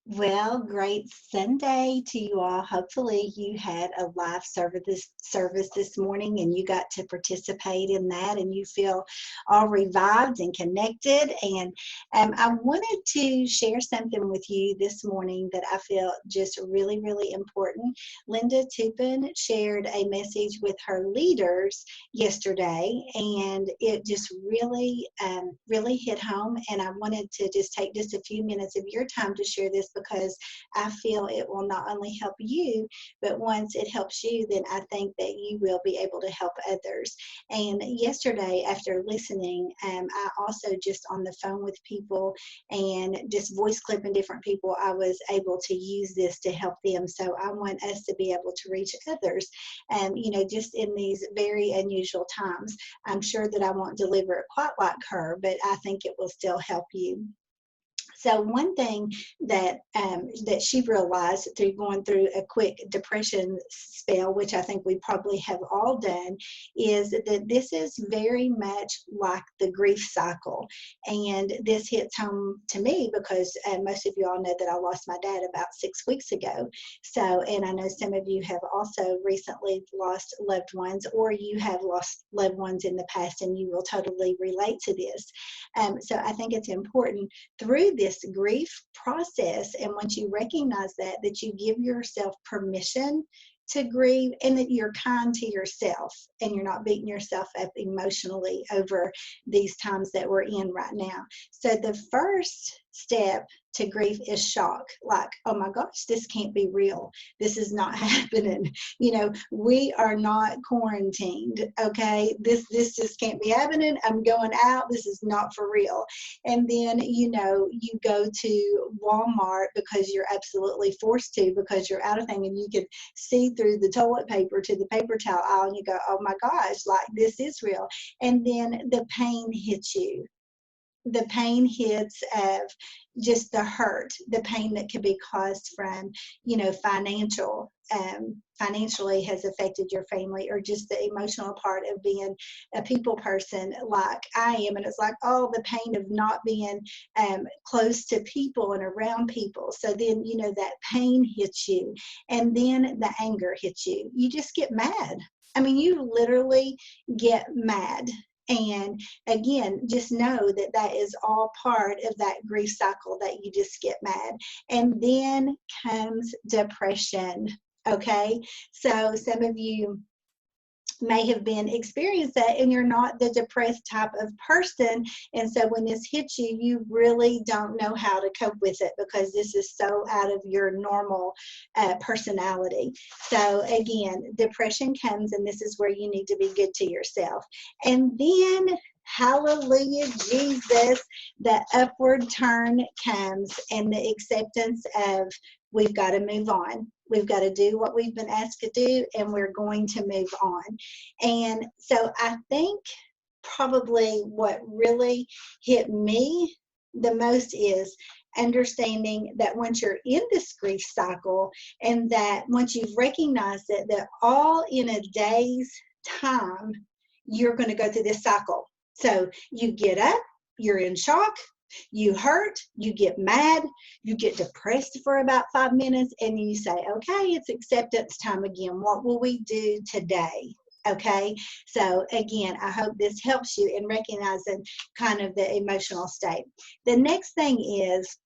Well, great Sunday to you all. Hopefully, you had a live service this morning and you got to participate in that and you feel all revived and connected. And I wanted to share something with you this morning that I feel just really, really important. Linda Tupin shared a message with her leaders yesterday, and it just really hit home. And I wanted to just take just a few minutes of your time to share this because I feel it will not only help you, but once it helps you, then I think that you will be able to help others. And yesterday, after listening, I also just on the phone with people and just voice clipping different people, I was able to use this to help them. So I want us to be able to reach others, just in these very unusual times. I'm sure that I won't deliver it quite like her, but I think it will still help you. So one thing that she realized through going through a quick depression spell, which I think we probably have all done, is that this is very much like the grief cycle, and this hits home to me because most of you all know that I lost my dad about 6 weeks ago. So, and I know some of you have also recently lost loved ones, or you have lost loved ones in the past, and you will totally relate to this. So I think it's important through this grief process, and once you recognize that you give yourself permission to grieve, and that you're kind to yourself and you're not beating yourself up emotionally over these times that we're in right now. So the first step to grief is shock, like, oh my gosh, this can't be real, this is not happening, we are not quarantined, okay, this just can't be happening, I'm going out, this is not for real. And then, you go to Walmart because you're absolutely forced to, because you're out of thing, and you can see through the toilet paper to the paper towel aisle, and you go, oh my gosh, like this is real. And then the pain hits you. The pain hits of just the hurt, the pain that could be caused from, financially has affected your family, or just the emotional part of being a people person like I am. And it's like, oh, the pain of not being close to people and around people. So then, that pain hits you, and then the anger hits you. You just get mad. I mean, you literally get mad. And again, just know that that is all part of that grief cycle, that you just get mad. And then comes depression. Okay. So some of you may have been experienced that, and you're not the depressed type of person, and so when this hits you, you really don't know how to cope with it, because this is so out of your normal personality. So again, depression comes, and this is where you need to be good to yourself. And then, hallelujah Jesus, the upward turn comes, and the acceptance of, we've got to move on, we've got to do what we've been asked to do, and we're going to move on. And so I think probably what really hit me the most is understanding that once you're in this grief cycle, and that once you've recognized it, that all in a day's time, you're going to go through this cycle. So you get up, you're in shock, you hurt, you get mad, you get depressed for about 5 minutes, and you say, okay, it's acceptance time again. What will we do today? Okay, so again, I hope this helps you in recognizing kind of the emotional state. The next thing is,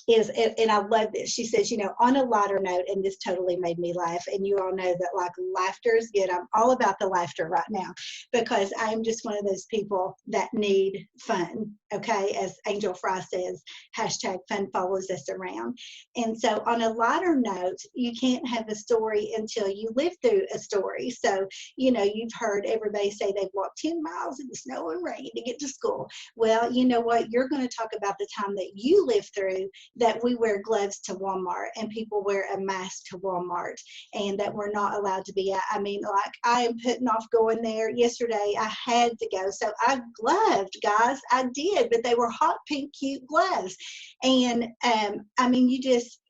and I love this. She says, on a lighter note, and this totally made me laugh. And you all know that like laughter is good. I'm all about the laughter right now, because I'm just one of those people that need fun. Okay. As Angel Fry says, hashtag fun follows us around. And so on a lighter note, you can't have a story until you live through a story. So, you've heard everybody say they've walked 10 miles in the snow and rain to get to school. Well, you know what? You're going to talk about the time that you lived through, that we wear gloves to Walmart, and people wear a mask to Walmart, and that we're not allowed to be out. I mean, like, I am putting off going there. Yesterday I had to go, so I gloved, guys, I did, but they were hot pink cute gloves. And I mean, you just,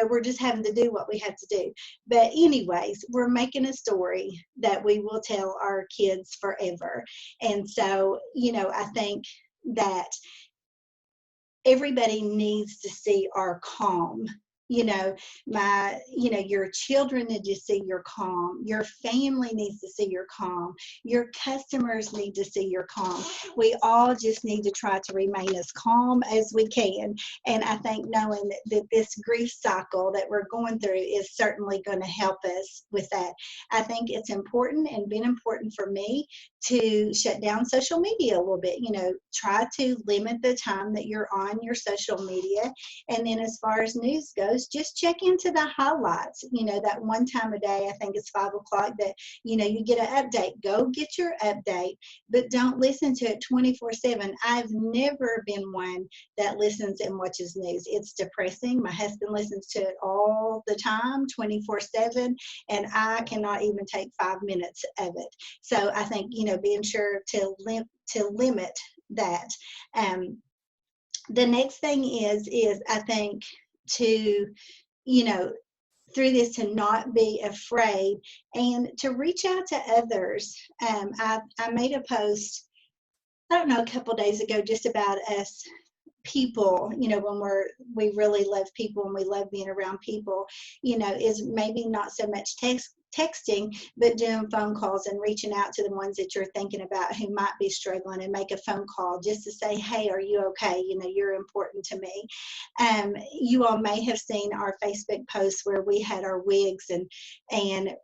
we're just having to do what we have to do. But anyways, we're making a story that we will tell our kids forever. And so, I think that everybody needs to see our calm. You know, your children need to see your calm. Your family needs to see your calm. Your customers need to see your calm. We all just need to try to remain as calm as we can. And I think knowing that this grief cycle that we're going through is certainly going to help us with that. I think it's important and been important for me to shut down social media a little bit. Try to limit the time that you're on your social media. And then as far as news goes, just check into the highlights. That one time a day, I think it's 5 o'clock, that you get an update. Go get your update, but don't listen to it 24/7. I've never been one that listens and watches news. It's depressing. My husband listens to it all the time, 24/7, and I cannot even take 5 minutes of it. So I think being sure to limit that. The next thing is I think to through this, to not be afraid and to reach out to others. I made a post, I don't know, a couple days ago, just about us people, when we really love people and we love being around people, is maybe not so much texting, but doing phone calls and reaching out to the ones that you're thinking about who might be struggling, and make a phone call just to say, hey, are you okay? You're important to me. You all may have seen our Facebook posts where we had our wigs, and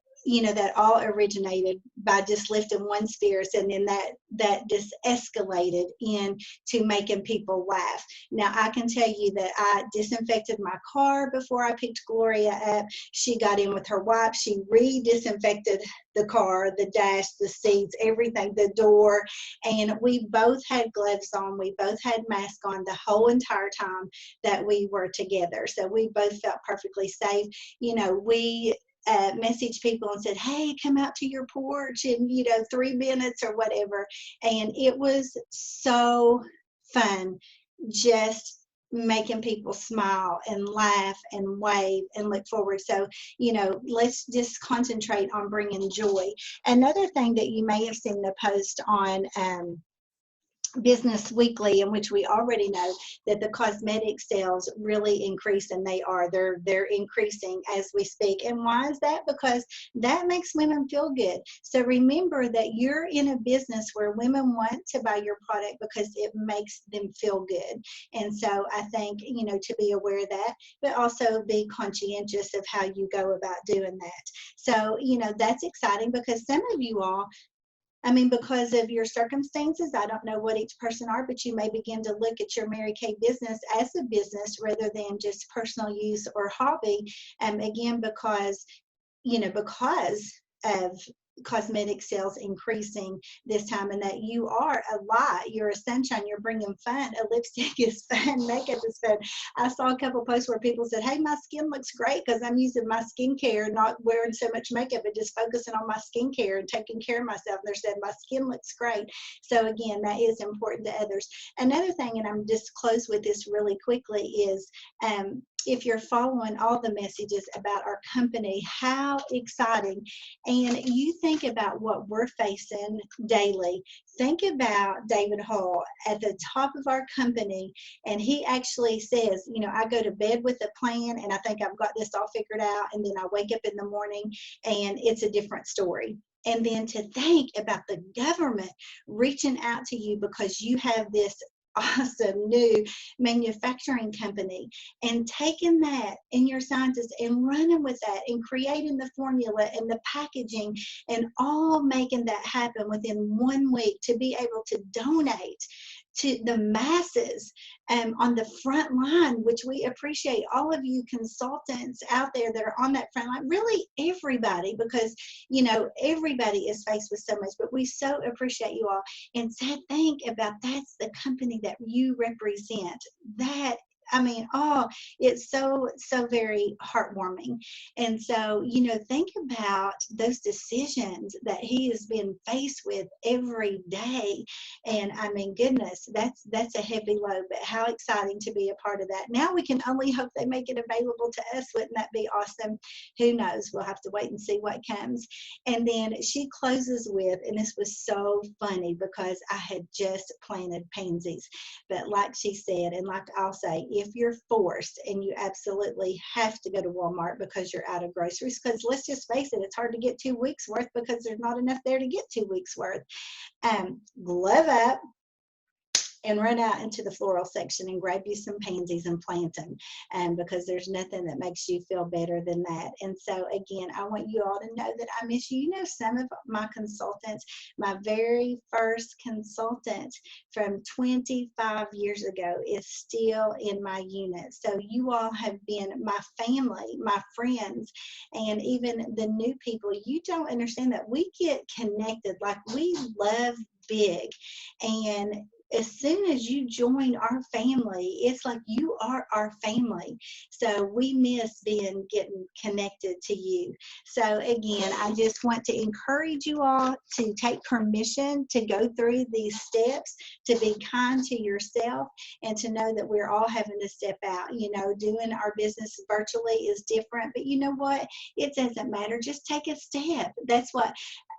that all originated by just lifting one spirits, and then that just escalated into making people laugh. Now, I can tell you that I disinfected my car before I picked Gloria up. She got in with her wipes. She re-disinfected the car, the dash, the seats, everything, the door, and we both had gloves on. We both had masks on the whole entire time that we were together. So we both felt perfectly safe. We messaged people and said, hey, come out to your porch in 3 minutes or whatever. And it was so fun, just making people smile and laugh and wave and look forward. So let's just concentrate on bringing joy. Another thing that you may have seen the post on Business Weekly, in which we already know that the cosmetic sales really increase, and they're increasing as we speak. And why is that? Because that makes women feel good. So remember that you're in a business where women want to buy your product because it makes them feel good. And so I think to be aware of that, but also be conscientious of how you go about doing that. So that's exciting, because some of you all, because of your circumstances, I don't know what each person are, but you may begin to look at your Mary Kay business as a business rather than just personal use or hobby. Again, because of cosmetic sales increasing this time, and that you are a light, you're a sunshine, you're bringing fun. A lipstick is fun, makeup is fun. I saw a couple posts where people said, hey, my skin looks great because I'm using my skincare, not wearing so much makeup, but just focusing on my skincare and taking care of myself. And they said my skin looks great. So again, that is important to others. Another thing, and I'm just close with this really quickly, is if you're following all the messages about our company, how exciting. And you think about what we're facing daily. Think about David Hall at the top of our company, and he actually says, I go to bed with a plan and I think I've got this all figured out, and then I wake up in the morning and it's a different story. And then to think about the government reaching out to you because you have this awesome new manufacturing company, and taking that and your scientists and running with that and creating the formula and the packaging and all making that happen within 1 week, to be able to donate to the masses on the front line, which we appreciate all of you consultants out there that are on that front line, really everybody, because everybody is faced with so much, but we so appreciate you all. And so think about, that's the company that you represent. That I mean, oh, it's so, so very heartwarming. And so, think about those decisions that he has been faced with every day. And I mean, goodness, that's a heavy load, but how exciting to be a part of that. Now we can only hope they make it available to us. Wouldn't that be awesome? Who knows? We'll have to wait and see what comes. And then she closes with, and this was so funny because I had just planted pansies. But like she said, and like I'll say, if you're forced and you absolutely have to go to Walmart because you're out of groceries, because let's just face it, it's hard to get 2 weeks worth because there's not enough there to get 2 weeks worth. Glove up and run out into the floral section and grab you some pansies and plant them, because there's nothing that makes you feel better than that. And so again, I want you all to know that I miss you. Some of my consultants, my very first consultant from 25 years ago is still in my unit. So you all have been my family, my friends, and even the new people. You don't understand that we get connected, like we love big. And as soon as you join our family, it's like you are our family. So we miss getting connected to you. So again, I just want to encourage you all to take permission to go through these steps, to be kind to yourself, and to know that we're all having to step out. Doing our business virtually is different, but you know what? It doesn't matter. Just take a step. That's what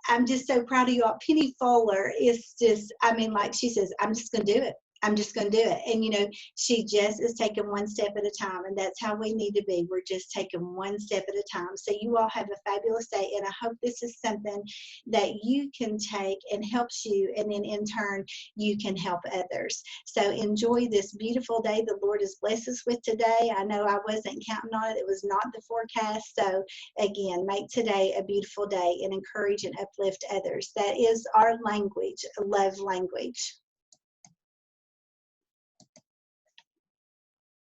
I'm just so proud of you all. Penny Fuller is just, I mean, like she says, I'm just going to do it. I'm just going to do it. And, she just is taking one step at a time. And that's how we need to be. We're just taking one step at a time. So you all have a fabulous day. And I hope this is something that you can take and helps you. And then in turn, you can help others. So enjoy this beautiful day the Lord has blessed us with today. I know I wasn't counting on it. It was not the forecast. So again, make today a beautiful day and encourage and uplift others. That is our language, love language.